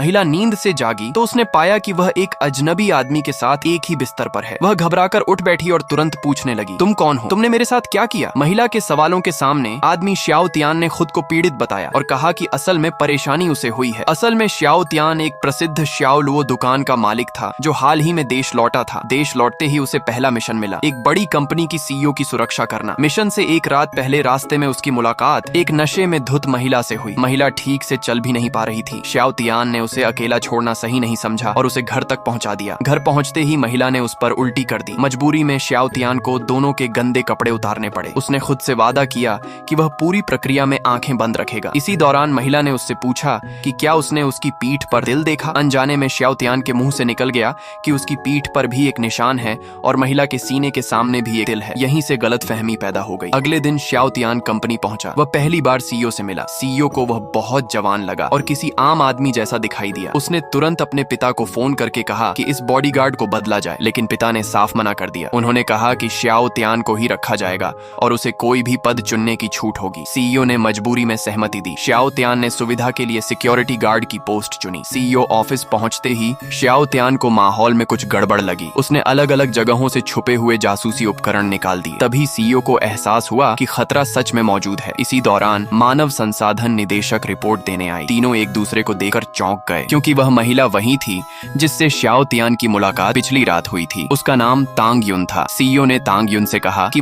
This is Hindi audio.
महिला नींद से जागी तो उसने पाया कि वह एक अजनबी आदमी के साथ एक ही बिस्तर पर है। वह घबराकर उठ बैठी और तुरंत पूछने लगी, तुम कौन हो? तुमने मेरे साथ क्या किया? महिला के सवालों के सामने आदमी श्याओ तियान ने खुद को पीड़ित बताया और कहा कि असल में परेशानी उसे हुई है। असल में श्याओ तियान एक प्रसिद्ध श्याओ लुओ दुकान का मालिक था जो हाल ही में देश लौटा था। देश लौटते ही उसे पहला मिशन मिला, एक बड़ी कंपनी की सीईओ की सुरक्षा करना। मिशन से एक रात पहले रास्ते में उसकी मुलाकात एक नशे में धुत महिला से हुई। महिला ठीक से चल भी नहीं पा रही थी। श्याओ तियान ने उसे अकेला छोड़ना सही नहीं समझा और उसे घर तक पहुंचा दिया। घर पहुंचते ही महिला ने उस पर उल्टी कर दी। मजबूरी में श्याओ तियान को दोनों के गंदे कपड़े उतारने पड़े। उसने खुद से वादा किया कि वह पूरी प्रक्रिया में आंखें बंद रखेगा। इसी दौरान महिला ने उससे पूछा कि क्या उसने उसकी पीठ पर दिल देखा। अनजाने में श्याओ तियान के मुंह से निकल गया कि उसकी पीठ पर भी एक निशान है और महिला के सीने के सामने भी एक दिल है। यहीं से गलतफहमी पैदा हो गई। अगले दिन श्याओ तियान कंपनी पहुंचा। वह पहली बार सीईओ से मिला। सीईओ को वह बहुत जवान लगा और किसी आम आदमी जैसा दिखाई दिया। उसने तुरंत अपने पिता को फोन करके कहा कि इस बॉडीगार्ड को बदला जाए, लेकिन पिता ने साफ मना कर दिया। उन्होंने कहा कि श्याओ तियान को ही रखा जाएगा और उसे कोई भी पद चुनने की छूट होगी। सीईओ ने मजबूरी में सहमति दी। श्याओ तियान ने सुविधा के लिए सिक्योरिटी गार्ड की पोस्ट चुनी। सीईओ ऑफिस पहुंचते ही श्याओ तियान को माहौल में कुछ गड़बड़ लगी। उसने अलग अलग जगहों से छुपे हुए जासूसी उपकरण निकाल दिए। तभी सीईओ को एहसास हुआ कि खतरा सच में मौजूद है। इसी दौरान मानव संसाधन निदेशक रिपोर्ट देने आई। तीनों एक दूसरे को देखकर चौंक गए क्योंकि वह महिला वही थी जिससे श्याओ तियान की मुलाकात पिछली रात हुई थी। उसका नाम तांग युन था। सीईओ ने तांग युन से कहा कि